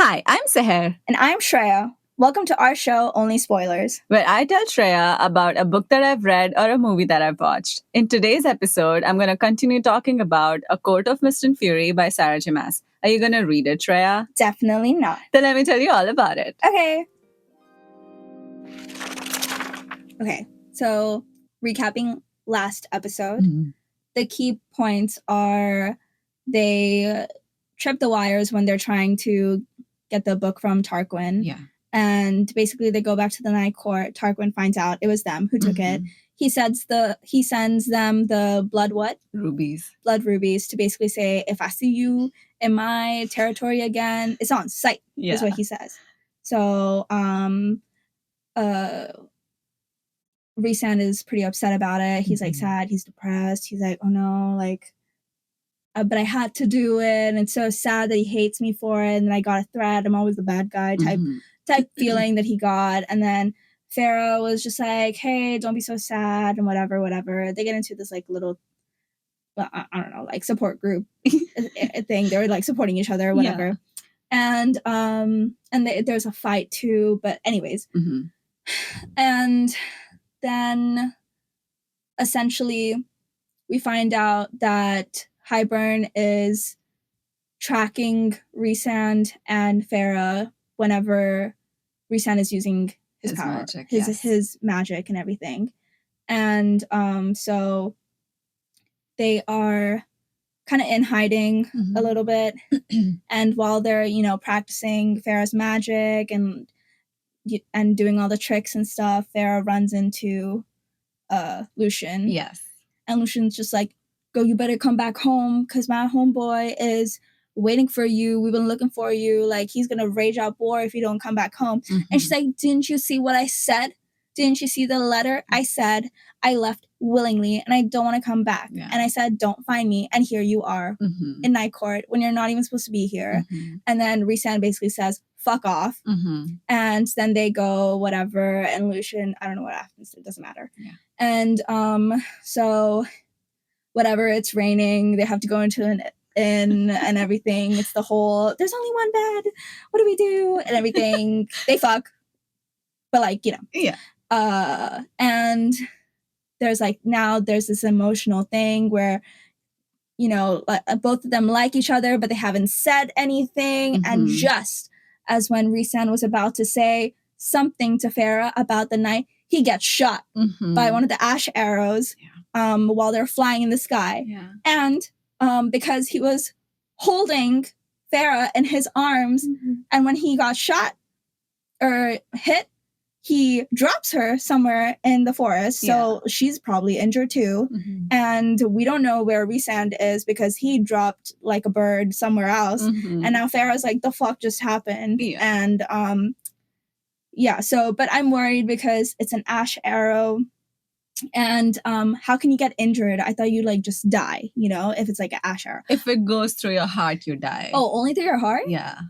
Hi, I'm Sahar. And I'm Shreya. Welcome to our show, Only Spoilers, where I tell Shreya about a book that I've read or a movie that I've watched. In today's episode, I'm going to continue talking about A Court of Mist and Fury by Sarah J. Maas. Are you going to read it, Shreya? Definitely not. Then let me tell you all about it. Okay, so recapping last episode, the key points are they trip the wires when they're trying to get the book from Tarquin. Yeah. And basically they go back to the Night Court. Tarquin finds out it was them who took it. He sends them the blood rubies to basically say, if I see you in my territory again, it's on sight, is what he says. So Rhysand is pretty upset about it. He's like sad, he's depressed. He's like, oh no, like but I had to do it, and it's so sad that he hates me for it, and then I got a threat, I'm always the bad guy type feeling that he got. And then Feyre was just like, hey, don't be so sad, and whatever. They get into this like little, well, I don't know, like support group thing. They were like supporting each other or whatever. Yeah. And there's a fight too, but anyways. And then essentially we find out that Hybern is tracking Rhysand and Feyre whenever Rhysand is using his power, magic, his magic and everything. And so they are kind of in hiding a little bit. And while they're, practicing Feyre's magic and doing all the tricks and stuff, Feyre runs into Lucien. Yes. And Lucian's just like, go, you better come back home because my homeboy is waiting for you. We've been looking for you. Like, he's going to rage out war if you don't come back home. And she's like, didn't you see what I said? Didn't you see the letter? I said I left willingly and I don't want to come back. Yeah. And I said, don't find me. And here you are in Night Court when you're not even supposed to be here. And then Rhysand basically says, fuck off. And then they go whatever. And Lucien, I don't know what happens. It doesn't matter. Yeah. And so whatever, it's raining. They have to go into an inn and everything. It's the whole, there's only one bed. What do we do? And everything. They fuck. But like, Yeah. And there's like, now there's this emotional thing where, both of them like each other, but they haven't said anything. And just as when Rhysand was about to say something to Feyre about the night, he gets shot by one of the ash arrows while they're flying in the sky. Yeah. And because he was holding Feyre in his arms, and when he got shot or hit, he drops her somewhere in the forest, so she's probably injured too. And we don't know where Rhysand is because he dropped like a bird somewhere else. And now Feyre's like, the fuck just happened? Yeah. And but I'm worried because it's an ash arrow. And how can you get injured? I thought you'd like just die, if it's like an ash arrow. If it goes through your heart, you die. Oh, only through your heart? Yeah.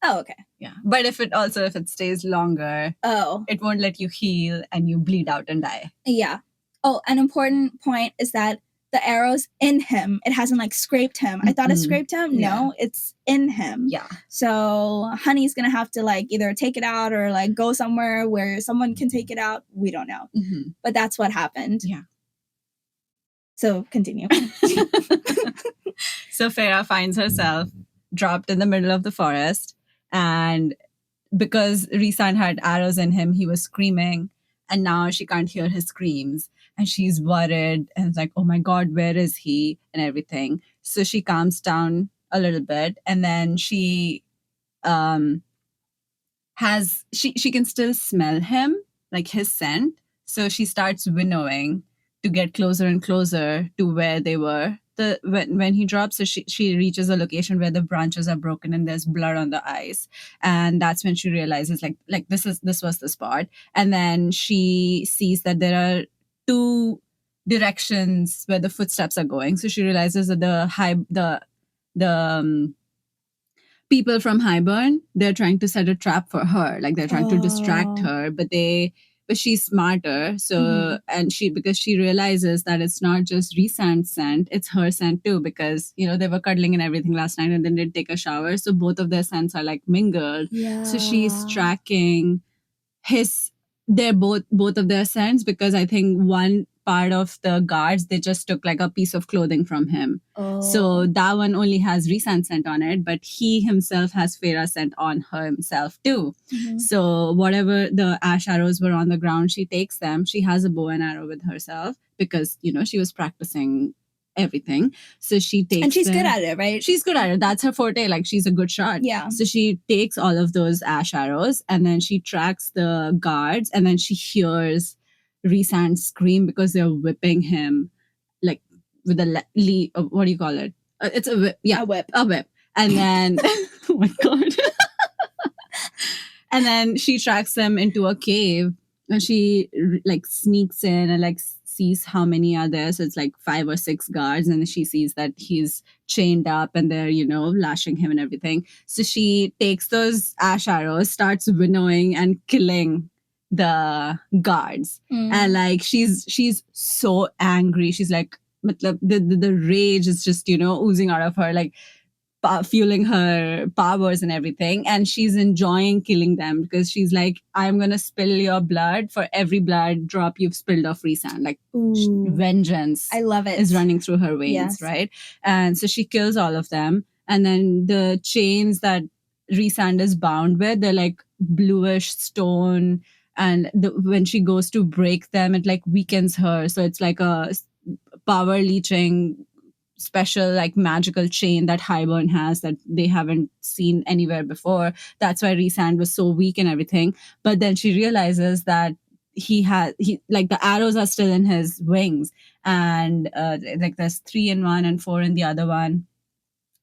Oh, okay. Yeah. But if it stays longer, it won't let you heal and you bleed out and die. Yeah. Oh, an important point is that the arrow's in him. It hasn't like scraped him. I thought it scraped him. Yeah. No, it's in him. Yeah. So Honey's going to have to like either take it out or like go somewhere where someone can take it out. We don't know. But that's what happened. Yeah. So continue. So Feyre finds herself dropped in the middle of the forest. And because Rhysand had arrows in him, he was screaming. And now she can't hear his screams. And she's worried. And it's like, oh my God, where is he? And everything. So she calms down a little bit. And then she she can still smell him, like his scent. So she starts winnowing to get closer and closer to where they were. When he drops, so she reaches a location where the branches are broken and there's blood on the ice, and that's when she realizes like this was the spot. And then she sees that there are two directions where the footsteps are going. So she realizes that the people from Hybern, they're trying to set a trap for her, like they're trying to distract her, but they but she's smarter. So, and because she realizes that it's not just Rhysand's scent, it's her scent too, because, they were cuddling and everything last night and then they take a shower. So both of their scents are like mingled. Yeah. So she's tracking both of their scents, because I think one part of the guards, they just took like a piece of clothing from him. So that one only has Rhysand scent on it, but he himself has Feyre scent on himself too. So whatever the ash arrows were on the ground, she takes them. She has a bow and arrow with herself because, she was practicing everything. So she takes and she's them. good at it, right? She's good at it. That's her forte. Like, she's a good shot. Yeah. So she takes all of those ash arrows and then she tracks the guards, and then she hears Rhysand scream because they're whipping him, like with a what do you call it? It's a whip. Yeah, a whip. And then, oh my god. And then she tracks them into a cave, and she like sneaks in and like sees how many are there. So it's like 5 or 6 guards, and she sees that he's chained up and they're, lashing him and everything. So she takes those ash arrows, starts winnowing and killing the guards. And like she's so angry. She's like, the rage is just, oozing out of her, like fueling her powers and everything. And she's enjoying killing them because she's like, I'm gonna spill your blood for every blood drop you've spilled off Rhysand. Like, vengeance, I love it, is running through her veins. Yes. Right? And so she kills all of them, and then the chains that Rhysand is bound with, they're like bluish stone, and when she goes to break them, it like weakens her. So it's like a power leeching special, like, magical chain that Highburn has that they haven't seen anywhere before. That's why Rhysand was so weak and everything. But then she realizes that he like, the arrows are still in his wings, and like there's 3 in one and 4 in the other one.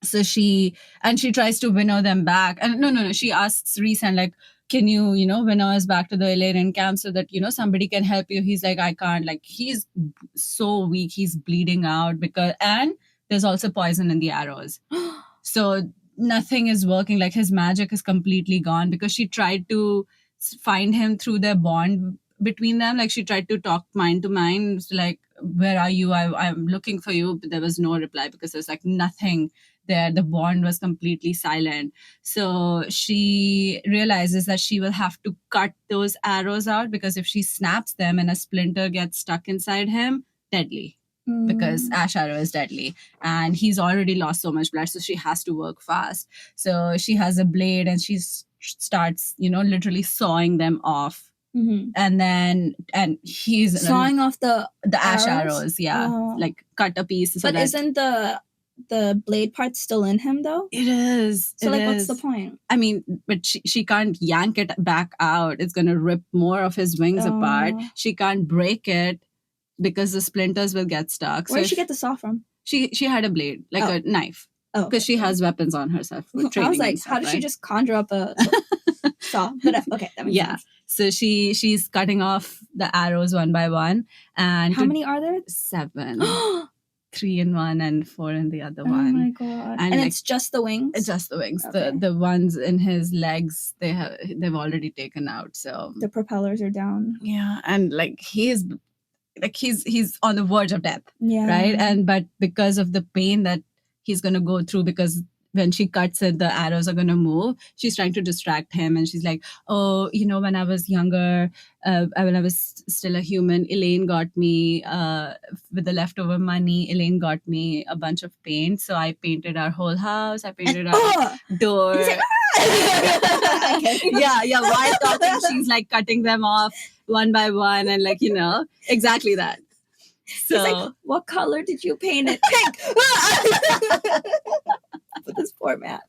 So she tries to winnow them back. And no, she asks Rhysand, like, can you, winnow us back to the Illyrian camp so that, somebody can help you? He's like, I can't. Like, he's so weak. He's bleeding out and there's also poison in the arrows. So nothing is working. Like, his magic is completely gone, because she tried to find him through their bond between them. Like, she tried to talk mind to mind, like, where are you? I'm looking for you. But there was no reply, because there's like nothing there. The bond was completely silent. So she realizes that she will have to cut those arrows out, because if she snaps them and a splinter gets stuck inside him, deadly. Because ash arrow is deadly, and he's already lost so much blood, so she has to work fast. So she has a blade and she starts, literally sawing them off. And he's sawing off the ash arrows. Yeah. Like, cut a piece. But isn't the blade part still in him though? It is. So what's the point? I mean, but she can't yank it back out. It's gonna rip more of his wings apart. She can't break it because the splinters will get stuck. Where did she get the saw from? She had a blade, like a knife. Oh, because she has weapons on herself. I was like, how did she just conjure up a saw? But okay, that makes sense. So she's cutting off the arrows one by one. And how many are there? 7. 3 in one and 4 in the other one. Oh my god! And like, it's just the wings. It's just the wings. Okay. The ones in his legs, they've already taken out. So the propellers are down. Yeah, and like he's on the verge of death. Yeah. Right, but because of the pain that he's gonna go through, because when she cuts it, the arrows are going to move. She's trying to distract him. And she's like, oh, when I was younger, when I was still a human, Elaine got me, with the leftover money, Elaine got me a bunch of paint. So I painted our whole house. I painted our door. Like, yeah. While talking, she's like cutting them off one by one. And like, exactly that. So, he's like, what color did you paint it? Pink. For this format.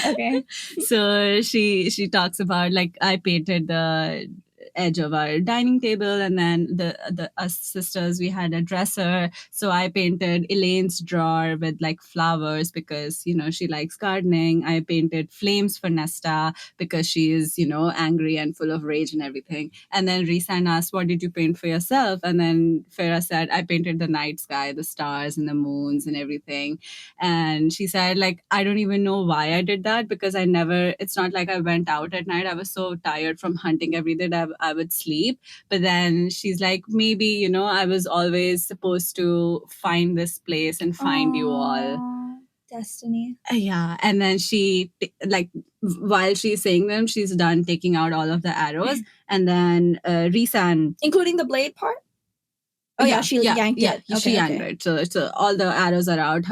Okay. So she talks about, like, I painted the edge of our dining table, and then the us sisters, we had a dresser, so I painted Elaine's drawer with like flowers because she likes gardening. I painted flames for Nesta because she is angry and full of rage and everything. And then Rhysand asked, what did you paint for yourself? And then Feyre said, I painted the night sky, the stars and the moons and everything. And she said, like, I don't even know why I did that, because it's not like I went out at night. I was so tired from hunting every day that I would sleep. But then she's like, maybe, I was always supposed to find this place and find you all. Aw, destiny. Yeah. And then she, while she's saying them, she's done taking out all of the arrows. And then Rhysand, Including the blade part? Oh, yeah, she yanked it. Okay, she yanked it. So all the arrows are out.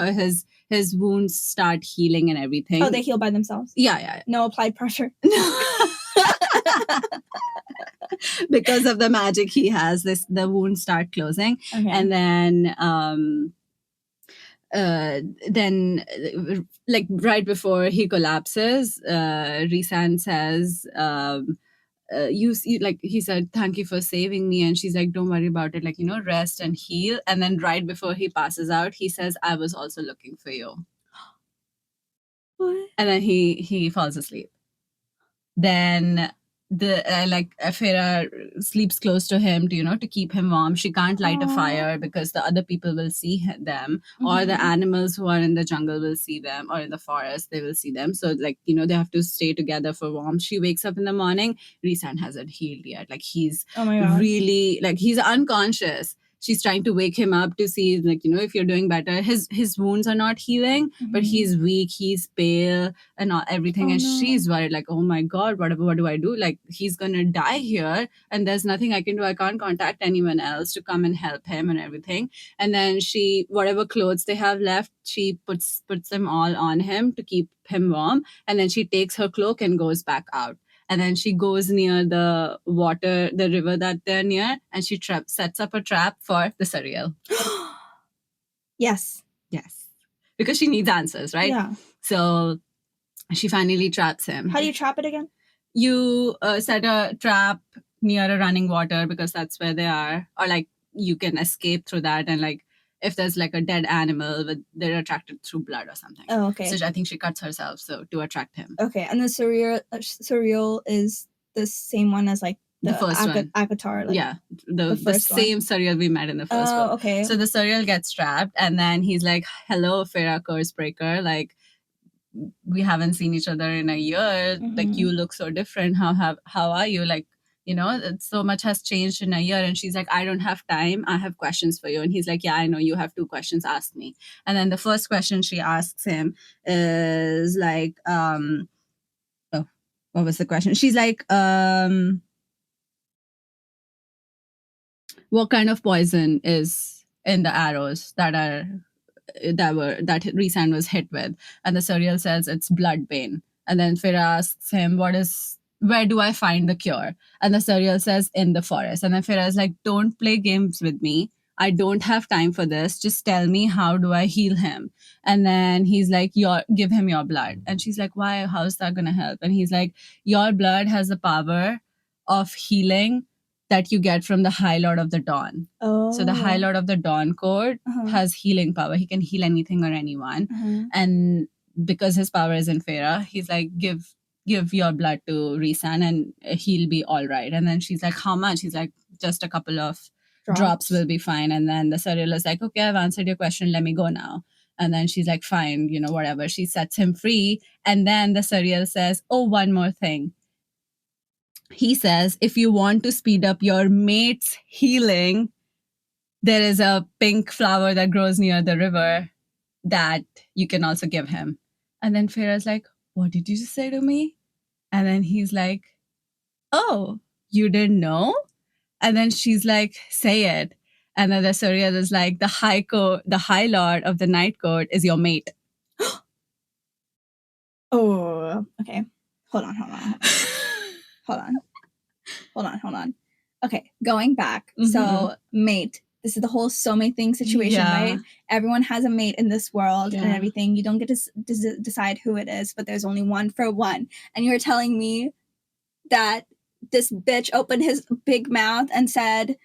His wounds start healing and everything. Oh, they heal by themselves? Yeah. No applied pressure? Because of the magic he has, the wounds start closing. Okay. And then like right before he collapses, Rhysand says, like he said, thank you for saving me. And she's like, don't worry about it, like, rest and heal. And then right before he passes out, he says, I was also looking for you. What? And then he falls asleep. Then Feyre sleeps close to him to keep him warm. She can't light a fire because the other people will see them, or the animals who are in the jungle will see them, or in the forest they will see them. So they have to stay together for warmth. She wakes up in the morning. Rhysand hasn't healed yet. Like he's really he's unconscious. She's trying to wake him up to see if you're doing better. His wounds are not healing, but he's weak, he's pale and everything. And she's worried, like, oh my God, what do I do? Like, he's gonna die here and there's nothing I can do. I can't contact anyone else to come and help him and everything. And then whatever clothes they have left, she puts them all on him to keep him warm. And then she takes her cloak and goes back out. And then she goes near the river that they're near, and she sets up a trap for the Suriel. Yes. Because she needs answers, right? Yeah. So she finally traps him. How do you trap it again? You set a trap near a running water because that's where they are. Or like you can escape through that, and like if there's like a dead animal, they're attracted through blood or something. Oh, okay. So I think she cuts herself to attract him. Okay, and the Suriel is the same one as like the first one. ACOTAR. Like, the same Suriel we met in the first one. Okay. So the Suriel gets trapped, and then he's like, hello, Feyre Cursebreaker. Like, we haven't seen each other in a year. Like, you look so different. How are you? Like, so much has changed in a year. And she's like, I don't have time. I have questions for you. And he's like, yeah, I know you have 2 questions. Ask me. And then the first question she asks him is like, what was the question? She's like, what kind of poison is in the arrows that Rhysand was hit with? And the Suriel says it's bloodbane. And then Feyre asks him, where do I find the cure? And the Suriel says, in the forest. And then Feyre is like, don't play games with me. I don't have time for this. Just tell me, how do I heal him? And then he's like, give him your blood. And she's like, why? How's that going to help? And he's like, your blood has the power of healing that you get from the High Lord of the Dawn. Oh. So the High Lord of the Dawn Court has healing power. He can heal anything or anyone. And because his power is in Feyre, he's like, give your blood to Rhysand and he'll be all right. And then she's like, how much? He's like, just a couple of drops will be fine. And then the Suriel is like, okay, I've answered your question. Let me go now. And then she's like, fine, whatever. She sets him free. And then the Suriel says, oh, one more thing. He says, if you want to speed up your mate's healing, there is a pink flower that grows near the river that you can also give him. And then Feyre's like, what did you just say to me? And then he's like, oh, you didn't know? And then she's like, say it. And then the Suriel is like, the High Lord of the Night Court is your mate. Oh, okay. Hold on. Okay, going back. So, mate. This is the whole soulmate thing situation, right? Everyone has a mate in this world and everything. You don't get to decide who it is, but there's only one for one. And you're telling me that this bitch opened his big mouth and said,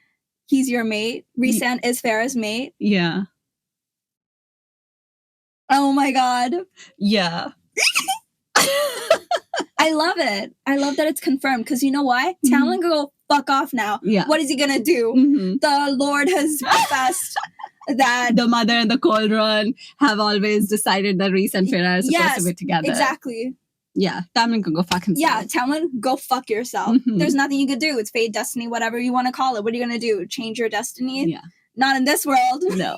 he's your mate? Rhysand is Feyre's mate? Yeah. Oh my God. Yeah. I love it. I love that it's confirmed because you know what? Talon can go fuck off now. Yeah. What is he gonna do? The Lord has professed that the mother and the cauldron have always decided that Rhys and Feyre are supposed to be together. Exactly. Yeah, Tamlin can go fuck himself. Yeah, Tamlin, go fuck yourself. Mhm. There's nothing you could do. It's fate, destiny, whatever you want to call it. What are you going to do? Change your destiny? Yeah. Not in this world. No.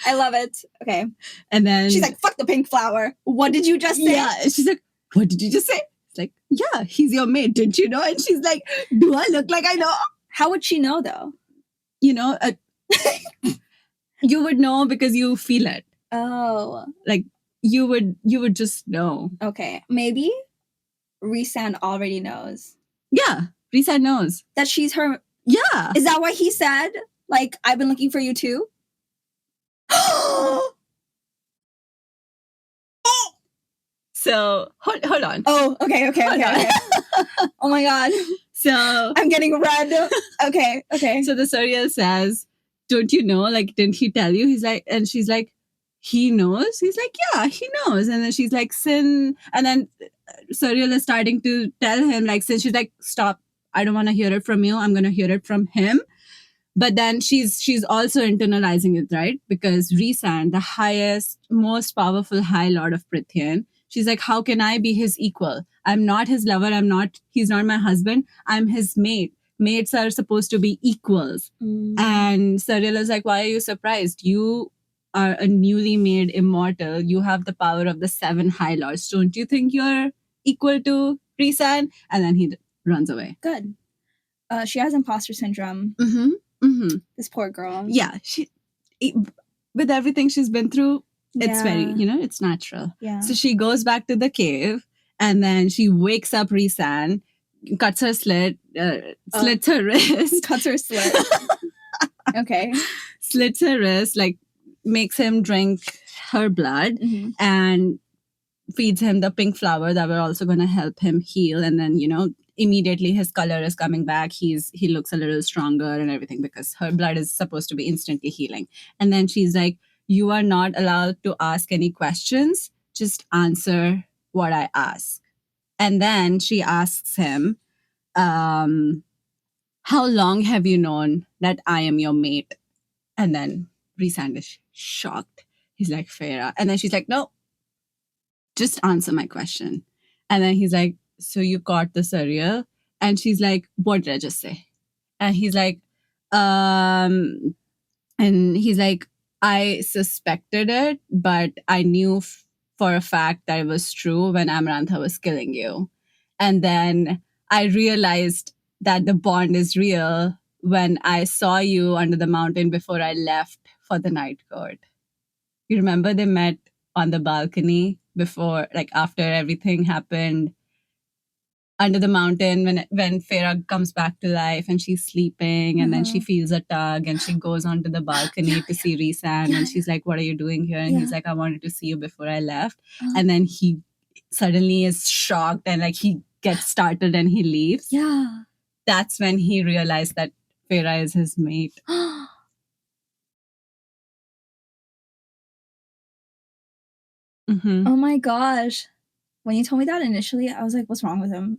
I love it. Okay. And then She's like, fuck the pink flower. What did you just say? Yeah. She's like, what did you just say? It's like, yeah, he's your mate, didn't you know? And she's like, do I look like I know? How would she know, though? You know, you would know because you feel it. Oh. Like, you would just know. Okay. Maybe Rhysand already knows. Yeah. Rhysand knows. That she's her... Yeah. Is that why he said, like, I've been looking for you too? So, hold on. Oh, okay. Oh my god. So... I'm getting red. Okay. So the Suriel says, don't you know? Like, didn't he tell you? He's like... And she's like, he knows? He's like, yeah, he knows. And then she's like, Sin... And then Suriel is starting to tell him, like, Sin, she's like, stop. I don't want to hear it from you. I'm going to hear it from him. But then she's also internalizing it, right? Because Rhysand, the highest, most powerful High Lord of Prythian, she's like, how can I be his equal? I'm not his lover. He's not my husband. I'm his mate. Mates are supposed to be equals. And Suriel is like, why are you surprised? You are a newly made immortal. You have the power of the 7 High Lords. Don't you think you're equal to Rhysand? And then he runs away. Good. She has imposter syndrome. This poor girl. Yeah. With everything she's been through, it's very, it's natural. Yeah. So she goes back to the cave and then she wakes up Rhysand, cuts her slits her wrist. Cuts her slit. Okay. Slits her wrist, like makes him drink her blood and feeds him the pink flower that were also going to help him heal. And then, immediately his color is coming back. He looks a little stronger and everything because her blood is supposed to be instantly healing. And then she's like, you are not allowed to ask any questions. Just answer what I ask. And then she asks him, how long have you known that I am your mate? And then Rhysand is shocked. He's like, Feyre. And then she's like, no, just answer my question. And then he's like, so you caught the Suriel? And she's like, what did I just say? And he's like, I suspected it, but I knew for a fact that it was true when Amarantha was killing you. And then I realized that the bond is real when I saw you under the mountain before I left for the night court. You remember they met on the balcony before, like after everything happened, under the mountain when Feyre comes back to life and she's sleeping and then she feels a tug and she goes onto the balcony to see Rhysand and she's like, what are you doing here? And he's like, I wanted to see you before I left. And then he suddenly is shocked and like he gets startled and he leaves. Yeah. That's when he realized that Feyre is his mate. Oh my gosh. When you told me that initially, I was like, what's wrong with him?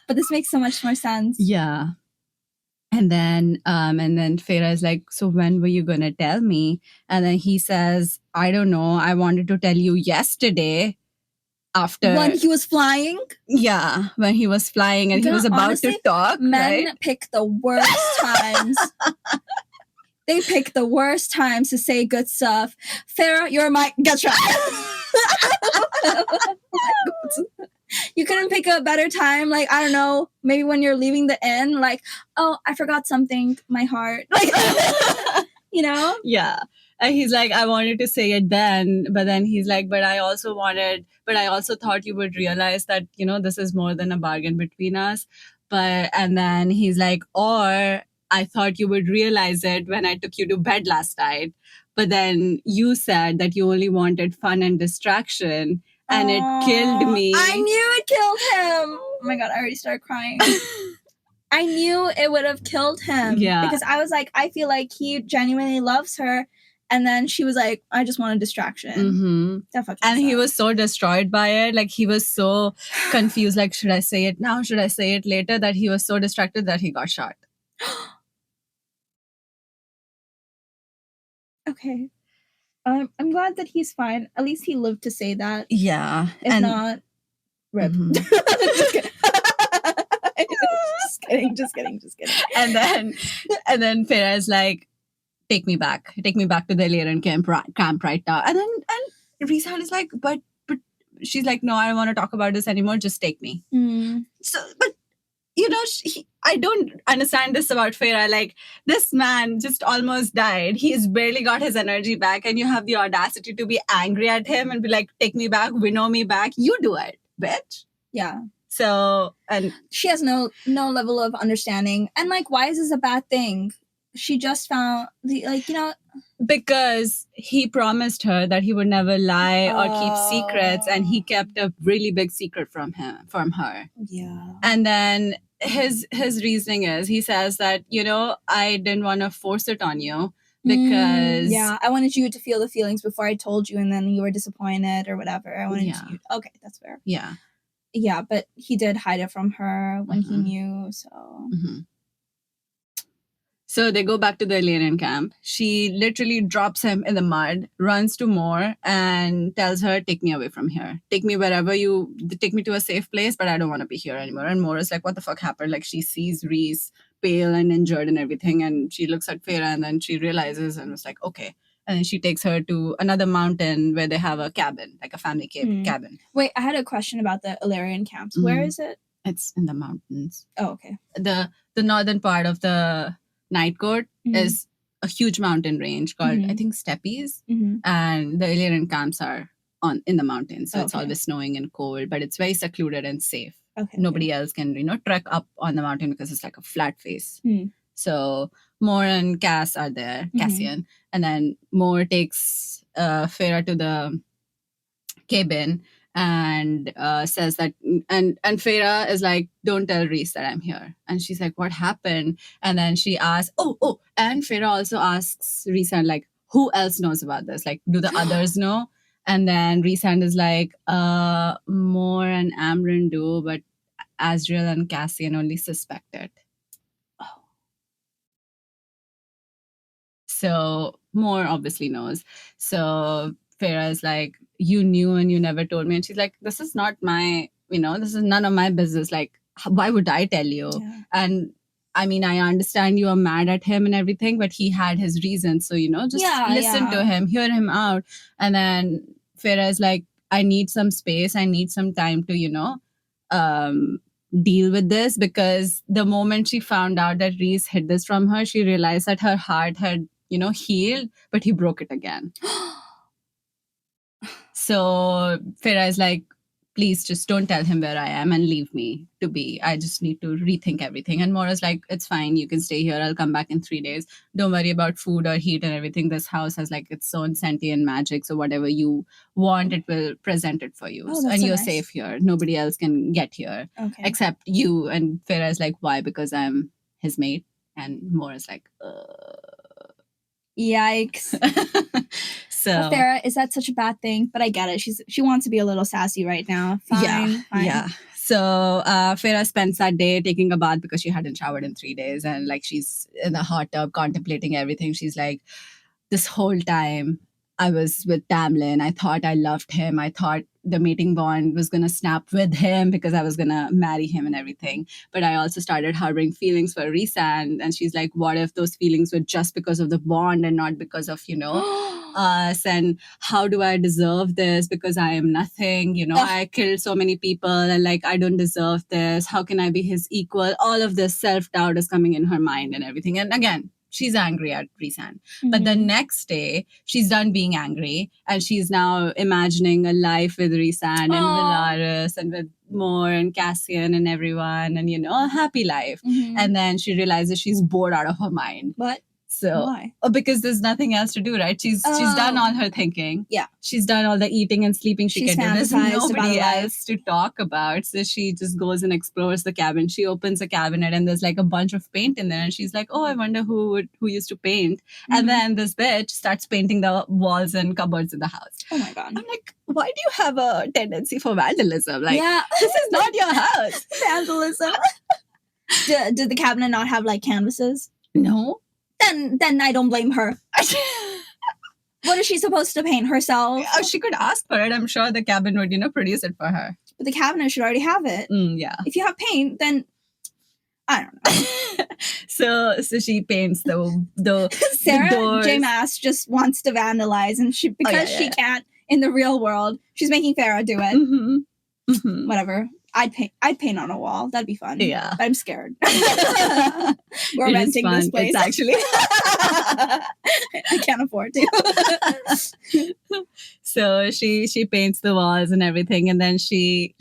But this makes so much more sense. Yeah. And then Feyre is like, so when were you going to tell me? And then he says, I don't know. I wanted to tell you yesterday after. When he was flying? Yeah. When he was flying and he was about honestly, to talk. Men right? pick the worst times. They pick the worst times to say good stuff. Feyre, you're my... Get shot. You couldn't pick a better time, like, I don't know, maybe when you're leaving the inn, like, oh, I forgot something, my heart, like, Yeah. And he's like, I wanted to say it then, but then he's like, but I also thought you would realize that, this is more than a bargain between us. And then he's like, or I thought you would realize it when I took you to bed last night. But then you said that you only wanted fun and distraction, and it killed me. I knew it killed him. Oh my God, I already started crying. I knew it would have killed him. Yeah. Because I was like, I feel like he genuinely loves her. And then she was like, I just want a distraction. That fucking and sucks. he was so destroyed by it. Like, he was so confused. Like, should I say it now? Should I say it later? That he was so distracted that he got shot. Okay. I'm glad that he's fine. At least he lived to say that. Yeah. If not, rip. Mhm. Just kidding. Just kidding. and then Feyre is like, take me back to the Illyrian camp right now. And Rhysand is like, but she's like, no, I don't want to talk about this anymore. Just take me. So, but I don't understand this about Feyre. Like, this man just almost died. He's barely got his energy back, and you have the audacity to be angry at him and be like, take me back, winnow me back. You do it, bitch. Yeah. So, and she has no level of understanding. And like, why is this a bad thing? She just found because he promised her that he would never lie or keep secrets, and he kept a really big secret from her. Yeah. And then his reasoning is, he says that, I didn't want to force it on you because I wanted you to feel the feelings before I told you, and then you were disappointed or whatever. I wanted you. Okay, that's fair. Yeah, but he did hide it from her when he knew. So they go back to the Illyrian camp. She literally drops him in the mud, runs to Moore, and tells her, take me away from here. Take me to a safe place, but I don't want to be here anymore. And Moore is like, what the fuck happened? Like, she sees Rhys pale and injured and everything, and she looks at Feyre, and then she realizes and was like, okay. And then she takes her to another mountain where they have a cabin, like a family cabin. Wait, I had a question about the Illyrian camps. Where is it? It's in the mountains. Oh, okay. The northern part of the Night Court is a huge mountain range called, I think, Steppies. And the Illyrian camps are in the mountains. So it's always snowing and cold, but it's very secluded and safe. Nobody else can, trek up on the mountain because it's like a flat face. So Moore and Cass are there, Cassian. And then Moore takes Feyre to the cabin and says that, and Feyre is like, don't tell Rhys that I'm here. And she's like, what happened? And then she asks, and Feyre also asks Rhysand, like, who else knows about this? Like, do the others know? And then Rhysand is like, Moore and Amren do, but Asriel and Cassian only suspect it. So Moore obviously knows. So Feyre is like, you knew and you never told me. And she's like, this is not my, this is none of my business. Like, why would I tell you? Yeah. And I mean, I understand you are mad at him and everything, but he had his reasons. So, just listen to him, hear him out. And then Feyre is like, I need some space. I need some time to, deal with this, because the moment she found out that Rhys hid this from her, she realized that her heart had, healed, but he broke it again. So Feyre is like, please just don't tell him where I am and leave me to be. I just need to rethink everything. And Mora's like, it's fine. You can stay here. I'll come back in 3 days. Don't worry about food or heat and everything. This house has like its own sentient magic. So whatever you want, it will present it for you. And you're safe here. Nobody else can get here except you. And Feyre is like, why? Because I'm his mate. And Mora's like, Yikes. So Feyre, is that such a bad thing? But I get it. She wants to be a little sassy right now. Fine. Yeah. So Feyre spends that day taking a bath because she hadn't showered in 3 days, and like she's in the hot tub contemplating everything. She's like, this whole time I was with Tamlin, I thought I loved him. I thought the mating bond was going to snap with him because I was going to marry him and everything. But I also started harboring feelings for Rhysand. And she's like, what if those feelings were just because of the bond and not because of, us? And how do I deserve this? Because I am nothing. I killed so many people and like, I don't deserve this. How can I be his equal? All of this self-doubt is coming in her mind and everything. And again, she's angry at Rhysand. But the next day, she's done being angry, and she's now imagining a life with Rhysand and Villaris and with Moore and Cassian and everyone, and a happy life. And then she realizes she's bored out of her mind. What? So, why? Because there's nothing else to do, right? She's done all her thinking. Yeah. She's done all the eating and sleeping she can do. There's nobody about else to talk about. So she just goes and explores the cabin. She opens a cabinet and there's like a bunch of paint in there. And she's like, oh, I wonder who used to paint. And then this bitch starts painting the walls and cupboards in the house. Oh my God. I'm like, why do you have a tendency for vandalism? Like, this is not your house. Vandalism. Did the cabinet not have like canvases? No. Then I don't blame her. What is she supposed to paint herself? Oh, she could ask for it. I'm sure the cabin would, produce it for her. But the cabinet should already have it. Yeah. If you have paint, then I don't know. So she paints the Sarah doors. J. Maas just wants to vandalize, and she she can't in the real world, she's making Feyre do it. Mm-hmm. Mm-hmm. Whatever. I'd paint on a wall. That'd be fun. Yeah. But I'm scared. We're renting this place. It's actually. I can't afford to. So she paints the walls and everything, and then she's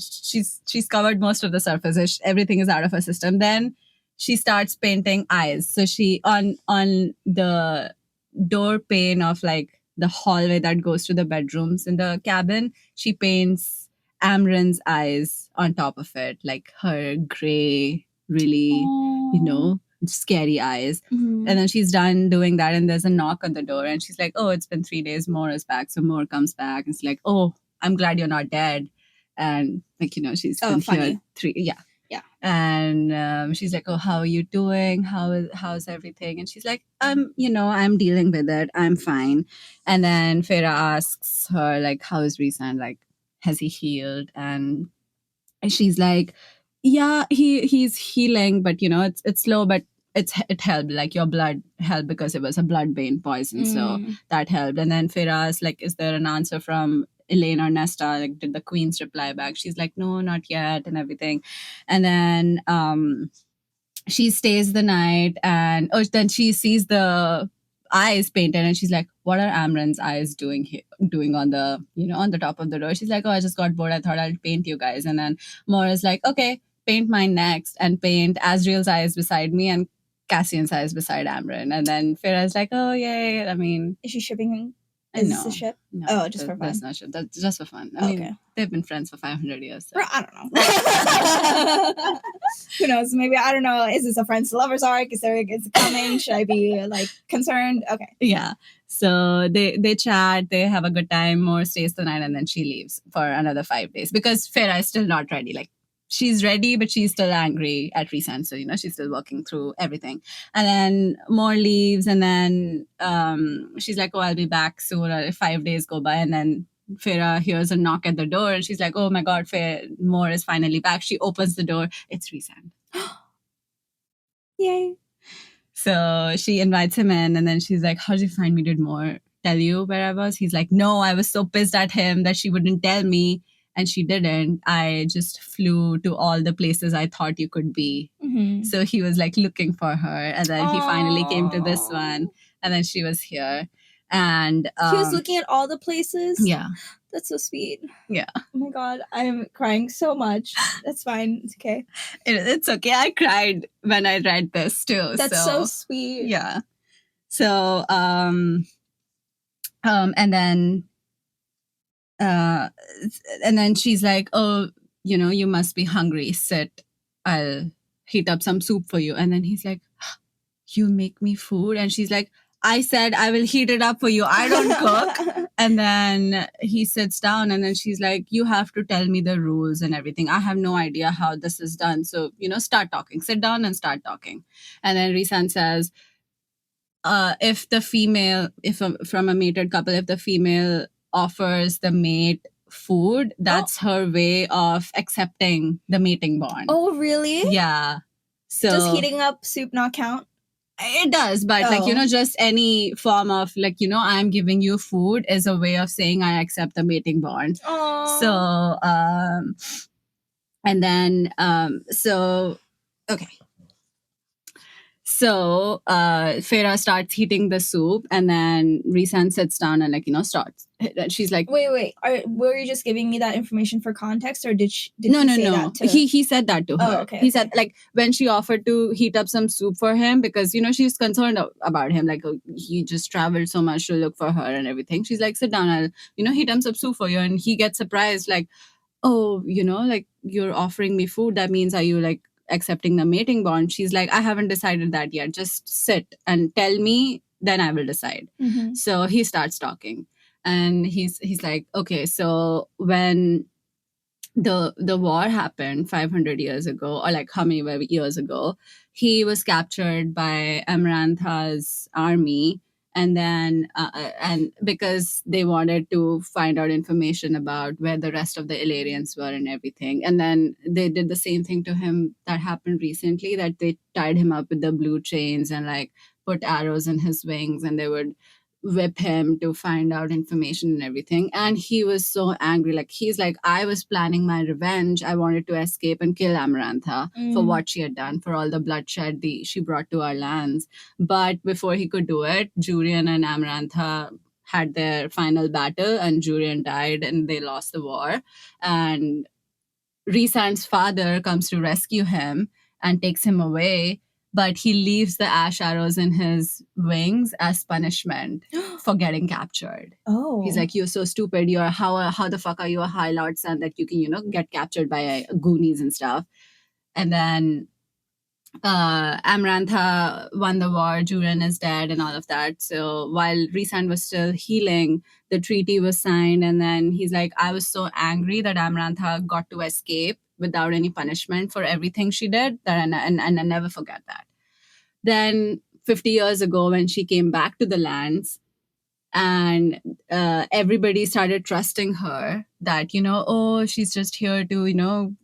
covered most of the surface. Everything is out of her system. Then she starts painting eyes. So she on the door pane of like the hallway that goes to the bedrooms in the cabin, she paints Amren's eyes on top of it, like her gray, really, scary eyes. Mm-hmm. And then she's done doing that, and there's a knock on the door, and she's like, oh, it's been 3 days, Moore is back. So Moore comes back, and it's like, oh, I'm glad you're not dead. And like, she's been funny. here Yeah. And she's like, oh, how are you doing? How's everything? And she's like, I'm dealing with it. I'm fine. And then Feyre asks her, like, how is Rhysand? Like, has he healed? And she's like, yeah, he's healing, but it's slow, but it helped. Like, your blood helped because it was a blood-bane poison, so that helped. And then Feyre asks, like, is there an answer from Elaine or Nesta? Like, did the queens reply back? She's like, no, not yet, and everything. And then she stays the night, and then she sees the eyes painted, and she's like, what are Amren's eyes doing on the on the top of the door? She's like, oh, I just got bored, I thought I'll paint you guys. And then Moore is like, okay, paint mine next, and paint Asriel's eyes beside me and Cassian's eyes beside Amren. And then Feyre's like, oh yay. I mean, is she shipping? No, is this a ship? No, oh, just for fun. That's not ship. That's just for fun. I mean, they've been friends for 500 years. So. I don't know. Who knows? Maybe, I don't know. Is this a friends to lovers arc? Is it coming? Should I be like concerned? Okay. Yeah. So they chat. They have a good time. Moore stays the night, and then she leaves for another 5 days because Feyre is still not ready. Like, she's ready, but she's still angry at Rhysand. So, she's still working through everything. And then Moore leaves, and then she's like, oh, I'll be back soon. Or 5 days go by, and then Feyre hears a knock at the door, and she's like, oh my God, Moore is finally back. She opens the door. It's Rhysand. Yay. So she invites him in, and then she's like, how did you find me? Did Moore tell you where I was? He's like, no, I was so pissed at him that she wouldn't tell me. And she didn't. I just flew to all the places I thought you could be. Mm-hmm. So he was like looking for her. And then he finally came to this one. And then she was here. And he was looking at all the places? Yeah. That's so sweet. Yeah. Oh my God. I'm crying so much. That's fine. It's okay. It's okay. I cried when I read this too. That's so sweet. Yeah. So, and then she's like, oh, you must be hungry. Sit, I'll heat up some soup for you. And then he's like, you make me food? And she's like, I said I will heat it up for you. I don't cook. And then he sits down, and then she's like, you have to tell me the rules and everything. I have no idea how this is done. So, start talking. Sit down and start talking. And then Rhysand says, from a mated couple, if the female offers the mate food, that's her way of accepting the mating bond. Oh, really? Yeah. So does heating up soup not count? It does, but just any form of I'm giving you food is a way of saying I accept the mating bond. Aww. So and then okay. So Feyre starts heating the soup, and then Rhysand sits down and starts. She's like, wait. Were you just giving me that information for context, or did no. That to... He said that to her. Oh, okay. He said when she offered to heat up some soup for him because she's concerned about him. Like, he just traveled so much to look for her and everything. She's like, sit down, I'll heat up some soup for you. And he gets surprised, like, oh, you're offering me food. That means are you accepting the mating bond? She's like, I haven't decided that yet. Just sit and tell me, then I will decide. Mm-hmm. So he starts talking, and he's like, okay, so when the war happened 500 years ago, or how many years ago, he was captured by Amarantha's army, And then and because they wanted to find out information about where the rest of the Illyrians were and everything. And then they did the same thing to him that happened recently, that they tied him up with the blue chains and like put arrows in his wings, and they would whip him to find out information and everything. And he was so angry. Like, he's like, I was planning my revenge. I wanted to escape and kill Amarantha for what she had done, for all the bloodshed she brought to our lands. But before he could do it, Jurian and Amarantha had their final battle, and Jurian died and they lost the war. And Rhysand's father comes to rescue him and takes him away, but he leaves the ash arrows in his wings as punishment for getting captured. Oh. He's like, you're so stupid. You're how the fuck are you a High Lord son that you can, get captured by Goonies and stuff? And then Amarantha won the war, Jurian is dead, and all of that. So while Rhysand was still healing, the treaty was signed, and then he's like, I was so angry that Amarantha got to escape without any punishment for everything she did, and I never forget that. Then 50 years ago, when she came back to the lands, and everybody started trusting her that, oh, she's just here to,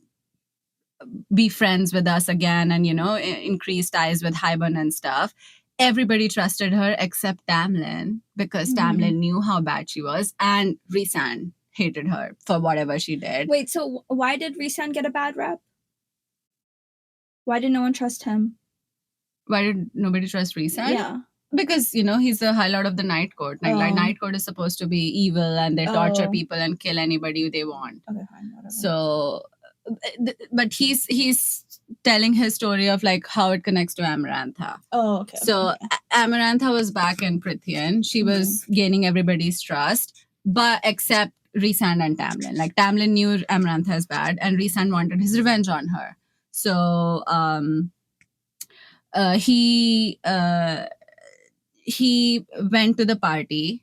be friends with us again and, increase ties with Hybern and stuff. Everybody trusted her except Tamlin, because Tamlin knew how bad she was, and Rhysand hated her for whatever she did. Wait, so why did Rhysand get a bad rep? Why did no one trust him? Why did nobody trust Rhysand? Yeah. Because, he's the High Lord of the Night Court. Like, Night Court is supposed to be evil, and they torture people and kill anybody they want. Okay, fine, whatever. So, but he's telling his story of like how it connects to Amarantha. Oh, okay. So Amarantha was back in Prithian. She was gaining everybody's trust, but except Rhysand and Tamlin. Like, Tamlin knew Amarantha is bad, and Rhysand wanted his revenge on her. So he went to the party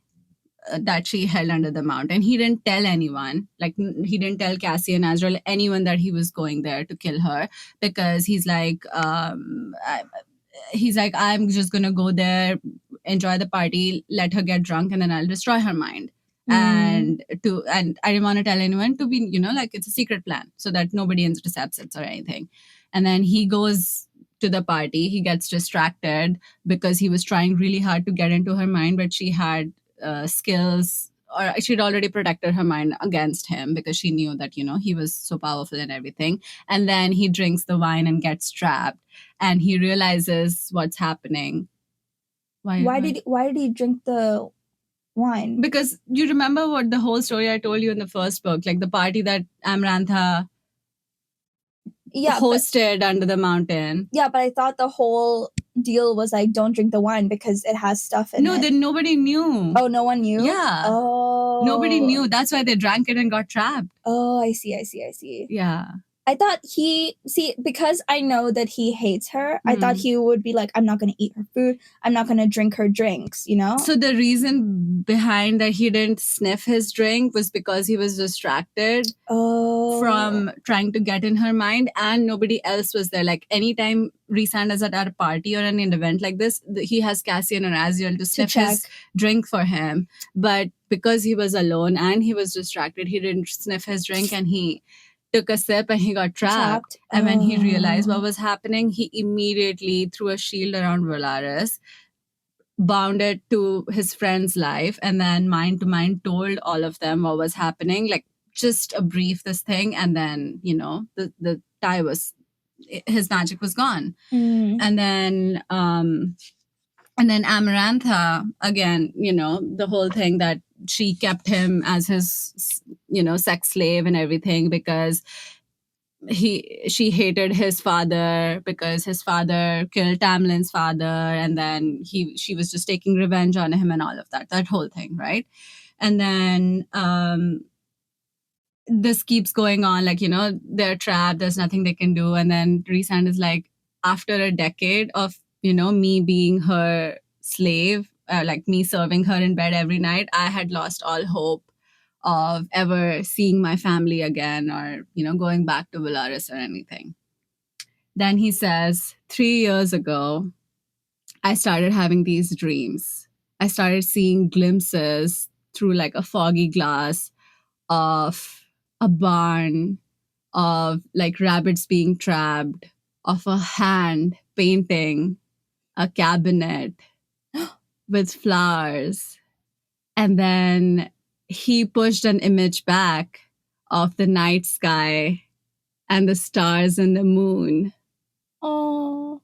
that she held under the mountain. He didn't tell anyone, like he didn't tell Cassian, Azrael, anyone that he was going there to kill her, because he's like, I'm just gonna go there, enjoy the party, let her get drunk, and then I'll destroy her mind. And I didn't want to tell anyone, to be, like, it's a secret plan so that nobody intercepts it or anything. And then he goes to the party. He gets distracted because he was trying really hard to get into her mind, but she had skills, or she'd already protected her mind against him because she knew that, he was so powerful and everything. And then he drinks the wine and gets trapped, and he realizes what's happening. Why did he drink the wine? Because you remember what the whole story I told you in the first book, like the party that Amarantha hosted under the mountain. Yeah, but I thought the whole deal was like, don't drink the wine because it has stuff in it. No, then nobody knew. Oh, no one knew? Yeah. Oh. Nobody knew. That's why they drank it and got trapped. Oh, I see. Yeah. I thought because I know that he hates her, I thought he would be like, I'm not going to eat her food. I'm not going to drink her drinks, So the reason behind that he didn't sniff his drink was because he was distracted from trying to get in her mind, and nobody else was there. Like, anytime Rhysand is at a party or an event like this, he has Cassian and Azrael to sniff his drink for him. But because he was alone and he was distracted, he didn't sniff his drink, and he took a sip and he got trapped. And when he realized what was happening, he immediately threw a shield around Valaris, bound it to his friend's life, and then mind to mind told all of them what was happening, like just a brief this thing, and then, the tie was, his magic was gone. And then Amarantha, again, the whole thing that she kept him as his, sex slave and everything, because she hated his father because his father killed Tamlin's father, and then she was just taking revenge on him and all of that whole thing, right? And then this keeps going on, like, they're trapped, there's nothing they can do. And then Rhysand is like, after a decade of, me being her slave, like me serving her in bed every night, I had lost all hope of ever seeing my family again, or, going back to Valaris or anything. Then he says, 3 years ago, I started having these dreams. I started seeing glimpses through like a foggy glass of a barn, of like rabbits being trapped, of a hand painting a cabinet with flowers. And then he pushed an image back of the night sky and the stars and the moon. Oh.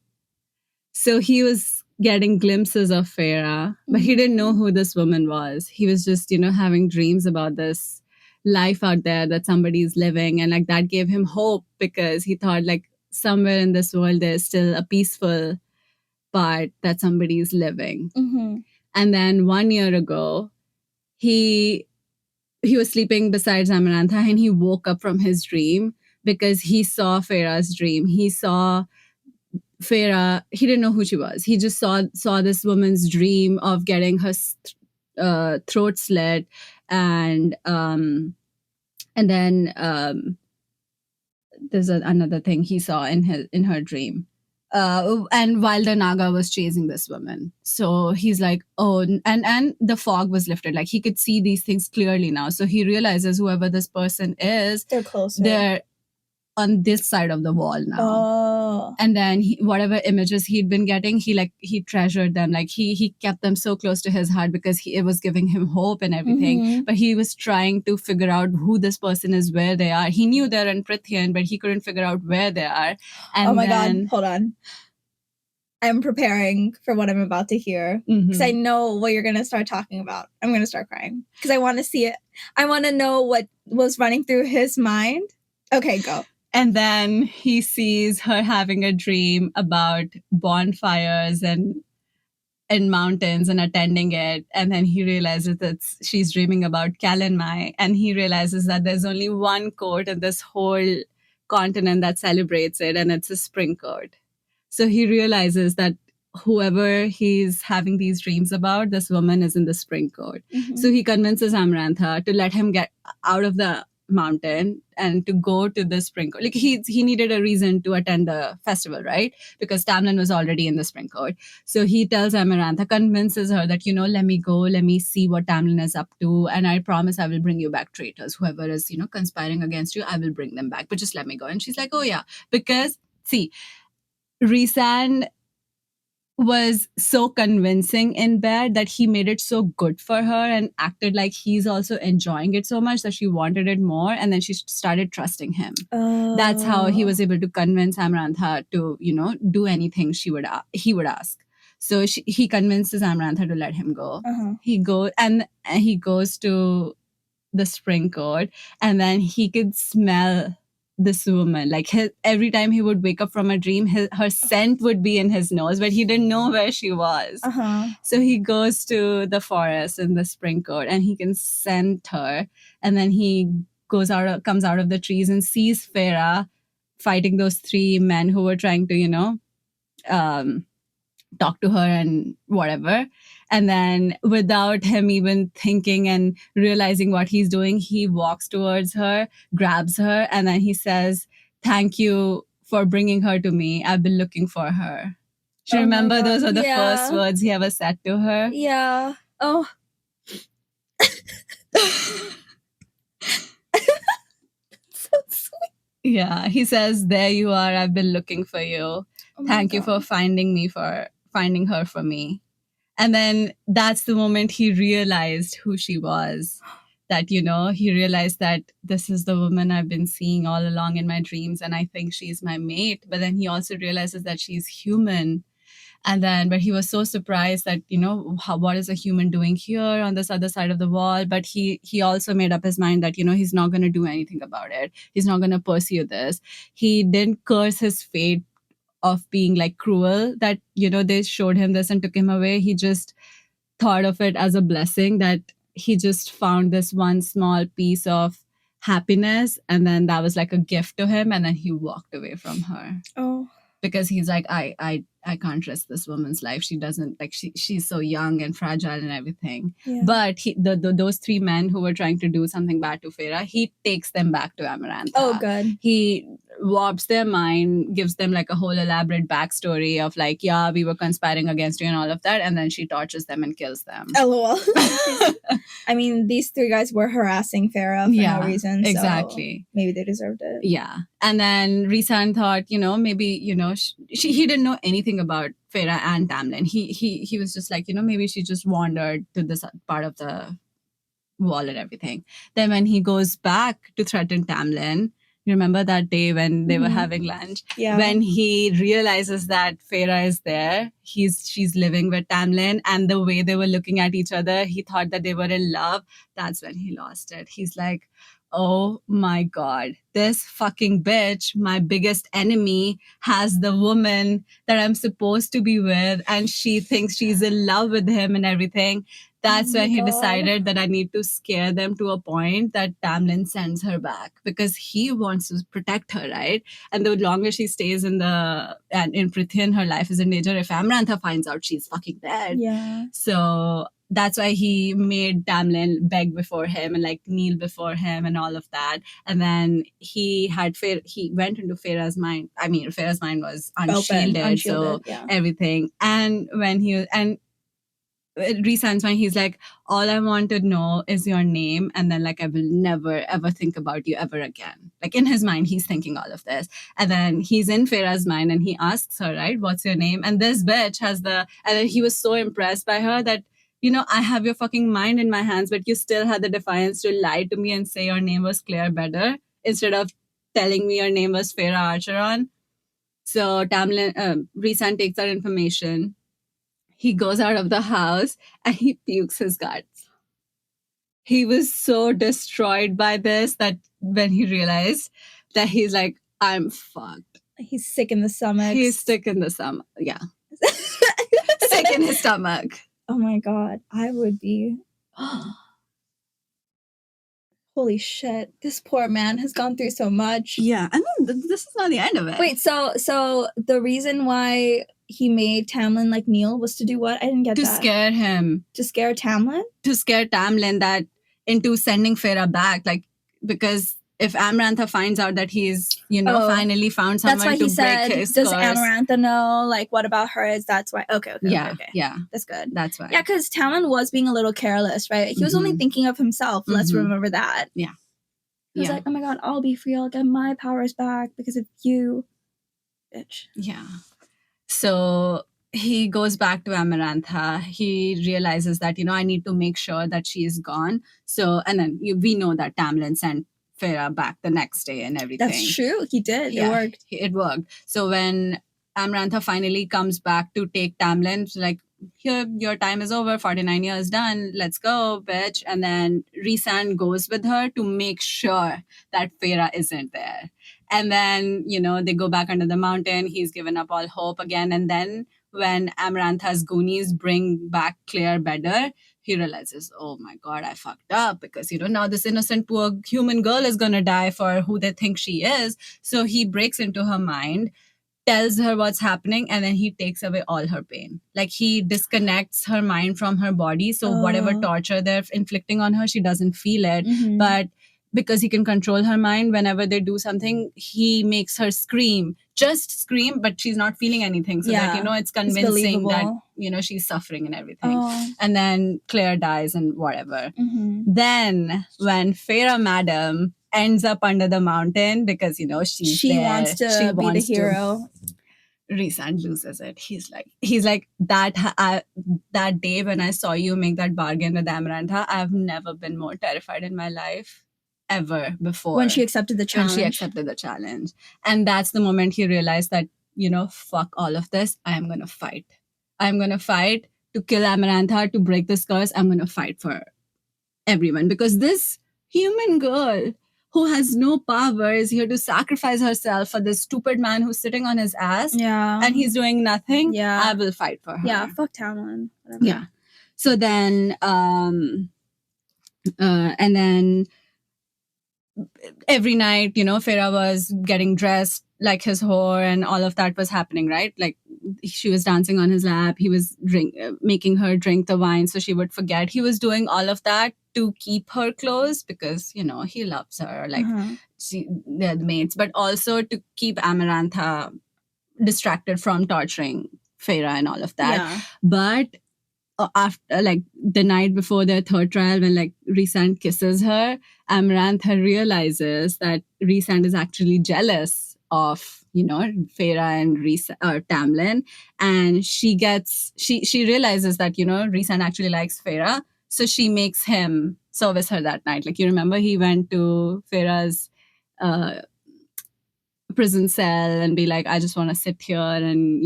So he was getting glimpses of Feyre, but he didn't know who this woman was. He was just, having dreams about this life out there that somebody's living. And like that gave him hope because he thought like somewhere in this world there's still a peaceful part that somebody's living. Mm-hmm. And then 1 year ago, he was sleeping beside Amarantha and he woke up from his dream because he saw Feyre's dream. He saw Feyre, he didn't know who she was. He just saw this woman's dream of getting her throat slit, and then there's another thing he saw in her dream. And while the Naga was chasing this woman, so he's like, oh, and the fog was lifted, like he could see these things clearly now. So he realizes whoever this person is, they're closer. They're on this side of the wall now. Oh. And then whatever images he'd been getting, he treasured them. Like he kept them so close to his heart because it was giving him hope and everything. Mm-hmm. But he was trying to figure out who this person is, where they are. He knew they're in Prithian, but he couldn't figure out where they are. And oh my God, hold on. I'm preparing for what I'm about to hear because I know what you're going to start talking about. I'm going to start crying because I want to see it. I want to know what was running through his mind. Okay, go. And then he sees her having a dream about bonfires and mountains and attending it. And then he realizes that she's dreaming about Kalenmai. And he realizes that there's only one court in this whole continent that celebrates it, and it's a spring court. So he realizes that whoever he's having these dreams about, this woman is in the spring court. Mm-hmm. So he convinces Amarantha to let him get out of the mountain and to go to the spring court. Like he needed a reason to attend the festival, right? Because Tamlin was already in the spring court. So he tells Amarantha, convinces her that, let me go, let me see what Tamlin is up to, and I promise I will bring you back traitors. Whoever is, conspiring against you, I will bring them back, but just let me go. And she's like, oh yeah, because see, Rhysand was so convincing in bed that he made it so good for her and acted like he's also enjoying it so much that she wanted it more, and then she started trusting him. That's how he was able to convince Amarantha to, do anything he would ask. So he convinces Amarantha to let him go. He goes to the spring court, and then he could smell this woman. Like every time he would wake up from a dream, her scent would be in his nose, but he didn't know where she was. So he goes to the forest in the spring court and he can scent her. And then he comes out of the trees and sees Feyre fighting those 3 men who were trying to, talk to her and whatever. And then without him even thinking and realizing what he's doing, he walks towards her, grabs her, and then he says, thank you for bringing her to me. I've been looking for her. Do you remember those are the first words he ever said to her? Yeah. Oh. So sweet. Yeah. He says, there you are. I've been looking for you. Thank you for finding her for me. And then that's the moment he realized who she was. That, he realized that this is the woman I've been seeing all along in my dreams, and I think she's my mate. But then he also realizes that she's human. But he was so surprised that, what is a human doing here on this other side of the wall? But he also made up his mind that, he's not going to do anything about it. He's not going to pursue this. He didn't curse his fate of being like cruel that, they showed him this and took him away. He just thought of it as a blessing that he just found this one small piece of happiness, and then that was like a gift to him, and then he walked away from her. Oh. Because he's like, I can't risk this woman's life. She doesn't, like, she's so young and fragile and everything. Yeah. But those 3 men who were trying to do something bad to Feyre, he takes them back to Amarantha. Oh, good. He warps their mind, gives them like a whole elaborate backstory of like, yeah, we were conspiring against you and all of that, and then she tortures them and kills them. LOL. I mean, these three guys were harassing Feyre for no reason. Exactly. So maybe they deserved it. Yeah. And then Rhysand thought, maybe, he didn't know anything about Feyre and Tamlin. He was just like, maybe she just wandered to this part of the wall and everything. Then when he goes back to threaten Tamlin, you remember that day when they were having lunch? Yeah. When he realizes that Feyre is there, she's living with Tamlin, and the way they were looking at each other, he thought that they were in love. That's when he lost it. He's like, oh my God, this fucking bitch, my biggest enemy, has the woman that I'm supposed to be with, and she thinks she's in love with him and everything. That's when he decided that I need to scare them to a point that Tamlin sends her back, because he wants to protect her, right? And the longer she stays in Prithian, her life is in danger. If Amarantha finds out, she's fucking dead. Yeah. So that's why he made Tamlin beg before him and like kneel before him and all of that. And then he went into Feyre's mind. I mean, Feyre's mind was unshielded, so everything. And when Rhysand's mind, he's like, all I want to know is your name, and then like I will never ever think about you ever again. Like in his mind, he's thinking all of this, and then he's in Feyre's mind and he asks her, right, what's your name? And this bitch and then he was so impressed by her that, I have your fucking mind in my hands, but you still had the defiance to lie to me and say your name was Claire Bedder instead of telling me your name was Feyre Archeron. So Rhysand takes that information. He goes out of the house and he pukes his guts. He was so destroyed by this that when he realized that, he's like, I'm fucked. He's sick in the stomach. He's sick in the stomach. Yeah. Sick in his stomach. Oh my God. I would be. Holy shit. This poor man has gone through so much. Yeah. I mean, this is not the end of it. Wait, so the reason why he made Tamlin like kneel was to do what? I didn't get that. To scare him. To scare Tamlin? To scare Tamlin into sending Feyre back. Like, because if Amarantha finds out that he's, finally found someone to break his curse. That's why he said, does Amarantha know? Like, what about her? That's why. Okay. Yeah. That's good. That's why. Yeah, because Tamlin was being a little careless, right? He was only thinking of himself. Let's remember that. Yeah. He was like, oh my God, I'll be free. I'll get my powers back because of you, bitch. Yeah. So he goes back to Amarantha. He realizes that, I need to make sure that she is gone. So, and then we know that Tamlin sent Feyre back the next day and everything. That's true. He did. Yeah, it worked. It worked. So when Amarantha finally comes back to take Tamlin, she's like, here, your time is over, 49 years done, let's go, bitch. And then Rhysand goes with her to make sure that Feyre isn't there. And then, they go back under the mountain. He's given up all hope again. And then when Amarantha's goonies bring back Claire Bedder, he realizes, oh my God, I fucked up, because, now this innocent poor human girl is going to die for who they think she is. So he breaks into her mind, tells her what's happening, and then he takes away all her pain. Like, he disconnects her mind from her body. So whatever torture they're inflicting on her, she doesn't feel it. Mm-hmm. But because he can control her mind, whenever they do something, he makes her scream. Just scream, but she's not feeling anything. So that, it's convincing that, she's suffering and everything. And then Claire dies and whatever. Mm-hmm. Then when Feyre Madam ends up under the mountain, because, she wants to be the hero. Rhysand loses it. He's like that day when I saw you make that bargain with Amarantha, I've never been more terrified in my life ever before. When she accepted the challenge. And that's the moment he realized that, fuck all of this. I am going to fight. I'm going to fight to kill Amarantha, to break this curse. I'm going to fight for everyone, because this human girl who has no power is here to sacrifice herself for this stupid man who's sitting on his ass. Yeah. And he's doing nothing. Yeah. I will fight for her. Yeah, fuck Tamlin. Whatever. Yeah. So then, and then every night, Feyre was getting dressed like his whore and all of that was happening, right? Like she was dancing on his lap. He was making her drink the wine so she would forget. He was doing all of that to keep her close because, he loves her. Like they're the mates, but also to keep Amarantha distracted from torturing Feyre and all of that. Yeah. But after, like, the night before their third trial, when like Rhysand kisses her, Amarantha realizes that Rhysand is actually jealous of Feyre and Tamlin, and she realizes that Rhysand actually likes Feyre, so she makes him service her that night. Like, you remember he went to Feyre's prison cell and be like, I just want to sit here and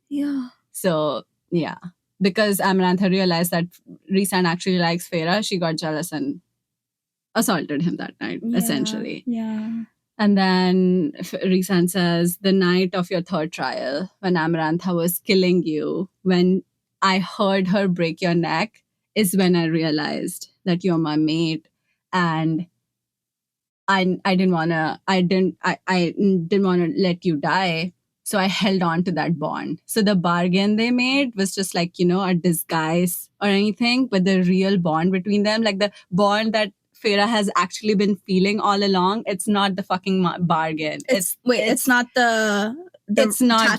Yeah. So yeah, because Amarantha realized that Rhysand actually likes Feyre, she got jealous and assaulted him that night, essentially. Yeah. And then Rhysand says, the night of your third trial, when Amarantha was killing you, when I heard her break your neck, is when I realized that you're my mate, and I didn't want to let you die. So I held on to that bond. So the bargain they made was just like, a disguise or anything, but the real bond between them, like the bond that Feyre has actually been feeling all along, it's not the fucking bargain. It's not it's not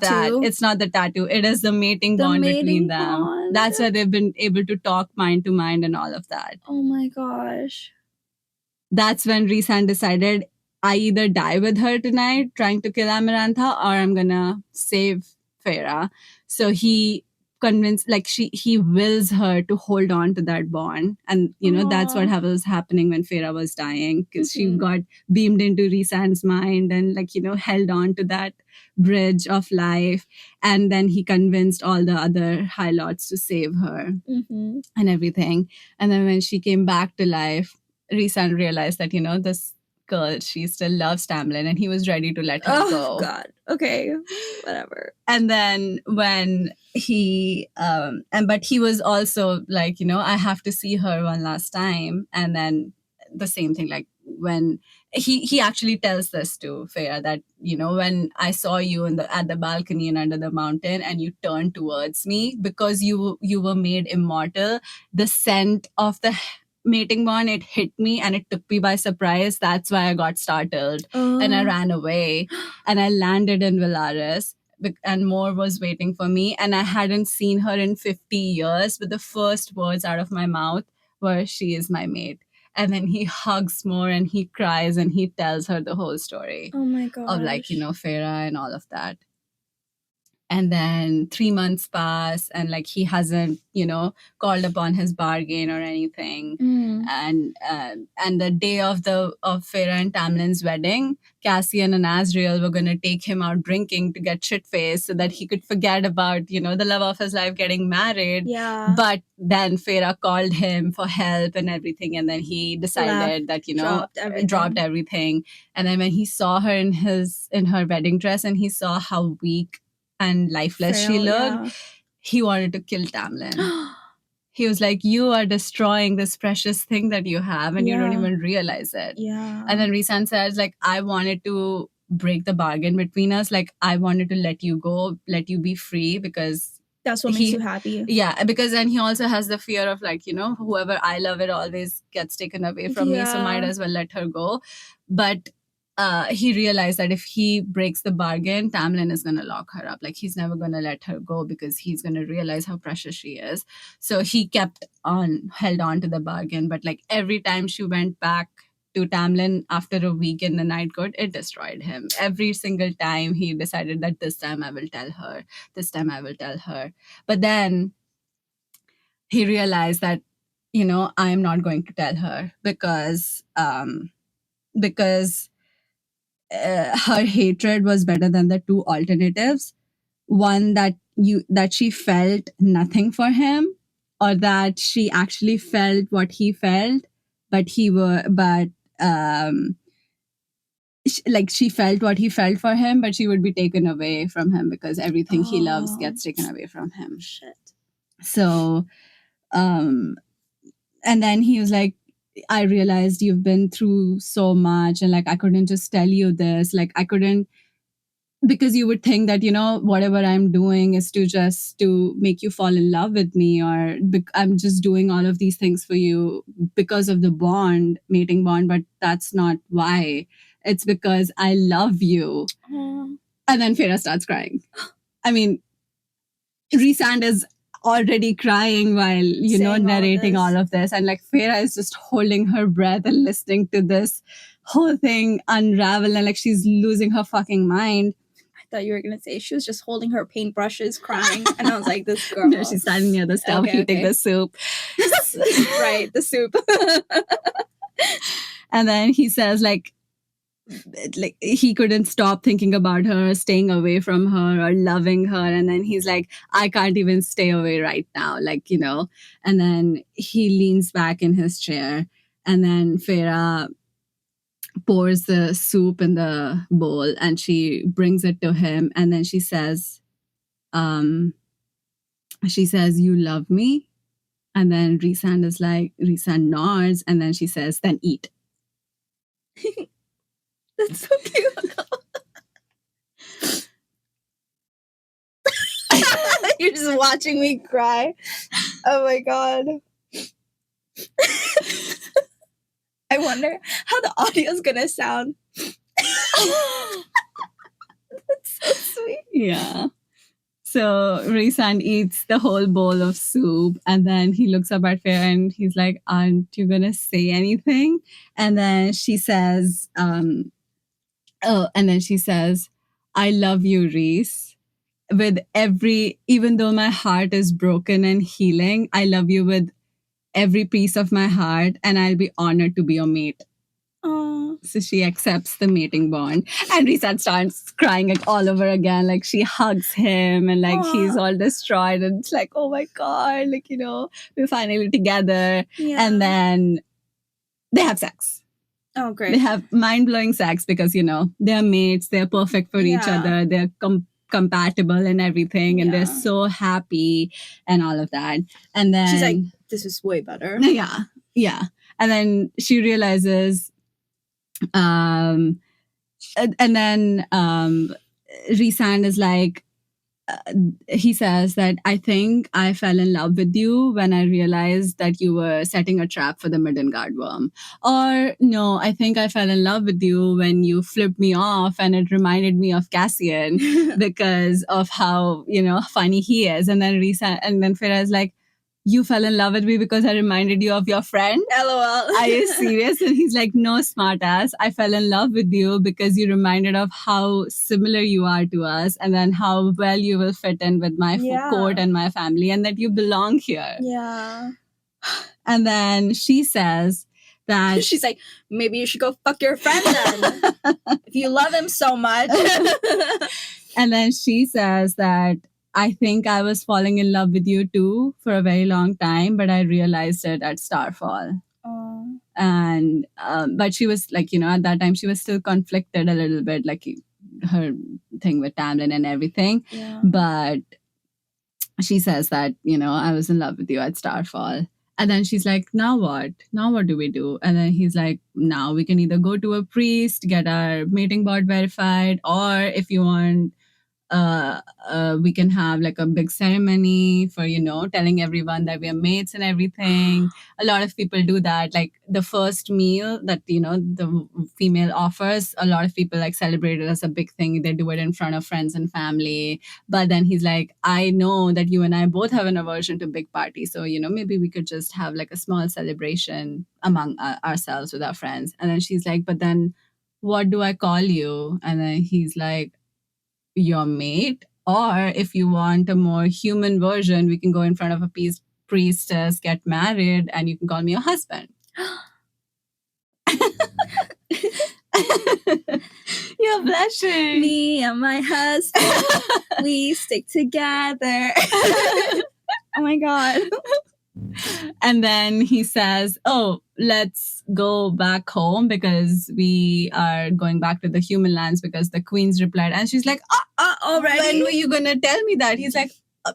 tattoo. that. It's not the tattoo. It is the mating bond between them. Bond. That's why they've been able to talk mind to mind and all of that. Oh my gosh. That's when Rhysand decided, I either die with her tonight trying to kill Amarantha, or I'm gonna save Feyre. So he convinced, like he wills her to hold on to that bond, and that's what was happening when Feyre was dying, because she got beamed into Rhysand's mind and held on to that bridge of life, and then he convinced all the other High Lords to save her and everything. And then when she came back to life, Rhysand realized that this girl, she still loves Tamlin, and he was ready to let her go. Oh God. Okay. Whatever. And then when he but he was also like, I have to see her one last time. And then the same thing, like when he actually tells this to Feyre, that when I saw you at the balcony and under the mountain, and you turned towards me, because you were made immortal, the scent of the mating bond, it hit me and it took me by surprise. That's why I got startled and I ran away, and I landed in Villaris, and Mor was waiting for me, and I hadn't seen her in 50 years, but the first words out of my mouth were, she is my mate. And then he hugs Mor and he cries and he tells her the whole story. Oh my gosh. Of like, Feyre and all of that. And then 3 months pass, and like he hasn't, called upon his bargain or anything. And the day of Feyre and Tamlin's wedding, Cassian and Asriel were gonna take him out drinking to get shit faced so that he could forget about, the love of his life getting married. Yeah. But then Feyre called him for help and everything, and then he decided that dropped everything. And then when he saw her in her wedding dress, and he saw how weak and lifeless she looked, he wanted to kill Tamlin. He was like, you are destroying this precious thing that you have, and you don't even realize it. Yeah. And then Rhysand says, like, I wanted to break the bargain between us. Like, I wanted to let you go, let you be free, because that's what makes you happy. Yeah, because then he also has the fear of like, whoever I love, it always gets taken away from me, so might as well let her go. But he realized that if he breaks the bargain, Tamlin is going to lock her up. Like, he's never going to let her go, because he's going to realize how precious she is. So he held on to the bargain. But like every time she went back to Tamlin after a week in the Night Court, it destroyed him. Every single time he decided that this time I will tell her. This time I will tell her. But then he realized that, I'm not going to tell her, because her hatred was better than the two alternatives. One, that she felt nothing for him, or that she actually felt what he felt, she felt what he felt for him, but she would be taken away from him, because everything he loves gets taken away from him. Shit. So, and then he was like, I realized you've been through so much, and like I couldn't just tell you this. Like I couldn't because you would think that, whatever I'm doing is to make you fall in love with me, or I'm just doing all of these things for you because of the mating bond, but that's not why. It's because I love you. Aww. And then Feyre starts crying. I mean, Rhysand is already crying while, narrating all of this. And like Feyre is just holding her breath and listening to this whole thing unravel, and like she's losing her fucking mind. I thought you were going to say she was just holding her paintbrushes crying. And I was like, this girl. No, she's standing near the stove eating the soup. Right, the soup. And then he says like he couldn't stop thinking about her, staying away from her or loving her. And then he's like, I can't even stay away right now. And then he leans back in his chair, and then Feyre pours the soup in the bowl and she brings it to him. And then she says, you love me? And then Rhysand nods, and then she says, then eat. That's so cute. You're just watching me cry. Oh my god. I wonder how the audio's gonna sound. That's so sweet. Yeah. So Rhysand eats the whole bowl of soup, and then he looks up at Feyre and he's like, aren't you gonna say anything? And then she says, I love you, Rhys. Even though my heart is broken and healing, I love you with every piece of my heart, and I'll be honored to be your mate. Aww. So she accepts the mating bond, and Rhysand starts crying like all over again. Like she hugs him, and like he's all destroyed, and it's like, oh my god, like we're finally together. Yeah. And then they have sex. Oh, great. They have mind-blowing sex because they're mates, they're perfect for each other, they're compatible and everything, and they're so happy and all of that. And then she's like, this is way better. Yeah. And then she realizes, and then Rhysand is like, he says that I think I fell in love with you when I realized that you were setting a trap for the Midgard worm. Or no, I think I fell in love with you when you flipped me off and it reminded me of Cassian because of how, funny he is. And then Feyre is like, you fell in love with me because I reminded you of your friend? LOL. Are you serious? And he's like, no, smartass. I fell in love with you because you reminded of how similar you are to us, and then how well you will fit in with my court and my family, and that you belong here. Yeah. And then she says that... She's like, maybe you should go fuck your friend then. If you love him so much. And then she says that, I think I was falling in love with you too for a very long time, but I realized it at Starfall. Oh. And but she was like, at that time she was still conflicted a little bit, like her thing with Tamlin and everything. Yeah. But she says that, I was in love with you at Starfall. And then she's like, now what? Now what do we do? And then he's like, now we can either go to a priest, get our mating bond verified, or if you want, we can have like a big ceremony for telling everyone that we are mates and everything. A lot of people do that, like the first meal that the female offers, a lot of people like celebrate it as a big thing. They do it in front of friends and family. But then he's like, I know that you and I both have an aversion to big parties, so maybe we could just have like a small celebration among ourselves with our friends. And then she's like, but then what do I call you? And then he's like, your mate, or if you want a more human version, we can go in front of a priestess, get married, and you can call me your husband. You're blushing. Me and my husband, we stick together. Oh my god. And then he says, oh, let's go back home because we are going back to the human lands because the queen's replied. And she's like, already? When were you going to tell me that? He's like, I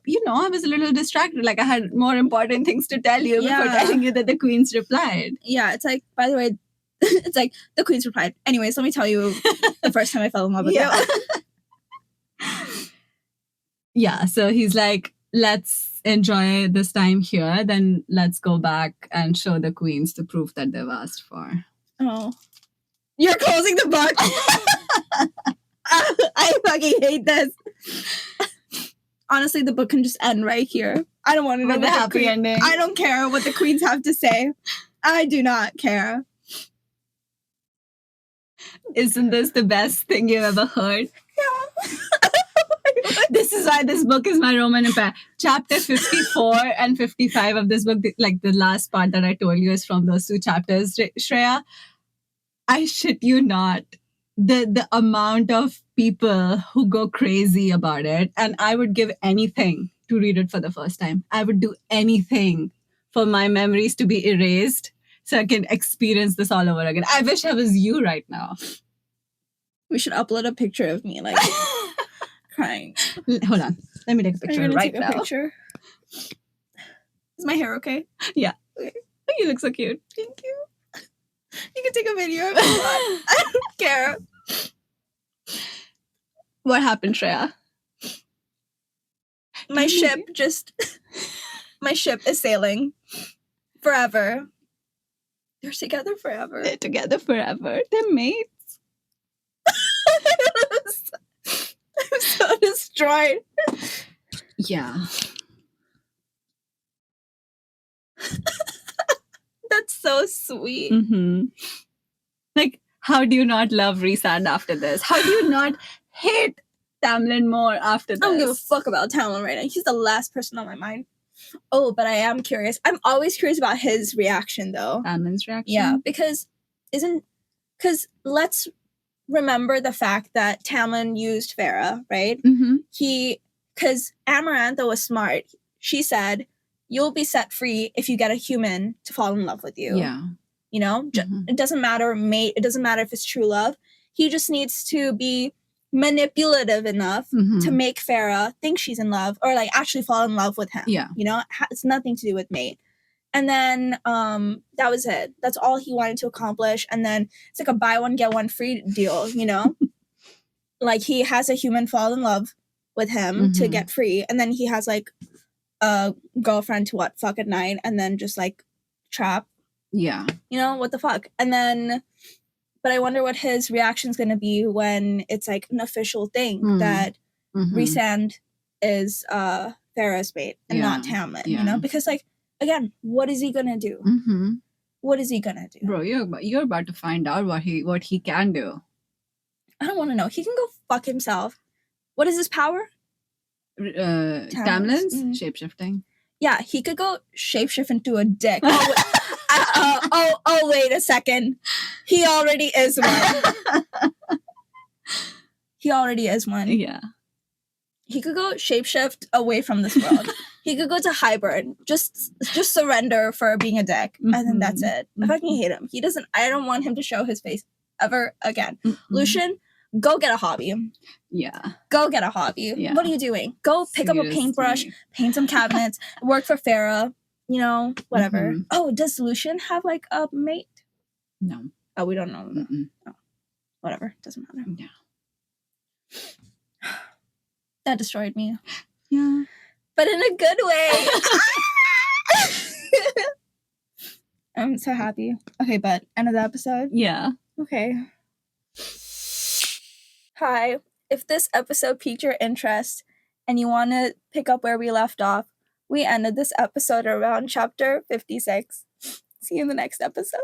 was a little distracted. Like I had more important things to tell you before telling you that the queen's replied. Yeah, it's like, by the way, it's like the queen's replied. Anyways, let me tell you the first time I fell in love with you. Yeah, so he's like, let's enjoy this time here, then let's go back and show the queens the proof that they've asked for. Oh. You're closing the book. I fucking hate this. Honestly, the book can just end right here. I don't want to know With the what happy ending. I don't care what the queens have to say. I do not care. Isn't this the best thing you've ever heard? Yeah. This is why this book is my Roman Empire. Chapter 54 and 55 of this book, like the last part that I told you is from those two chapters, Shreya. I shit you not. The amount of people who go crazy about it, and I would give anything to read it for the first time. I would do anything for my memories to be erased so I can experience this all over again. I wish I was you right now. We should upload a picture of me, like, crying. Hold on. Let me take a Are you picture gonna right take now. a picture? Is my hair okay? Yeah. Okay. You look so cute. Thank you. You can take a video if you want. I don't care. What happened, Shreya? My ship is sailing forever. They're together forever. They're together forever. They're mates. I'm so destroyed. Yeah. That's so sweet. Mm-hmm. Like, how do you not love Rhysand after this? How do you not hate Tamlin more after this? I don't give a fuck about Talon right now. He's the last person on my mind. Oh, but I am curious. I'm always curious about his reaction, though. Tamlin's reaction? Yeah, because let's remember the fact that Tamlin used Feyre, right? Mm-hmm. Because Amarantha was smart. She said, you'll be set free if you get a human to fall in love with you. Yeah. You know? It doesn't matter, mate. It doesn't matter if it's true love. He just needs to be manipulative enough to make Feyre think she's in love or like actually fall in love with him. Yeah. You know? It's nothing to do with mate. And then that was it. That's all he wanted to accomplish. And then it's like a buy one, get one free deal, you know? Like he has a human fall in love with him to get free. And then he has like a girlfriend to fuck at night and then just like trap. Yeah. You know, what the fuck? And then, but I wonder what his reaction's going to be when it's like an official thing that Rhysand is Feyre's mate and not Tamlin, you know? Because like, again, what is he gonna do? What is he gonna do? Bro, you're about to find out what he can do. I don't want to know. He can go fuck himself. What is his power? Tamlin's shapeshifting. Yeah, he could go shapeshift into a dick. Wait a second. He already is one. He already is one. Yeah. He could go shapeshift away from this world. He could go to hybrid. Just surrender for being a dick. And then that's it. I fucking hate him. I don't want him to show his face ever again. Lucian, go get a hobby. Yeah. Go get a hobby. Yeah. What are you doing? Go pick up a paintbrush, paint some cabinets, work for Feyre, you know, whatever. Oh, does Lucian have like a mate? No. Oh, we don't know. No. Whatever. Doesn't matter. Yeah. That destroyed me. Yeah. But in a good way. I'm so happy. Okay, but end of the episode? Yeah. Okay. Hi. If this episode piqued your interest and you want to pick up where we left off, we ended this episode around chapter 56. See you in the next episode.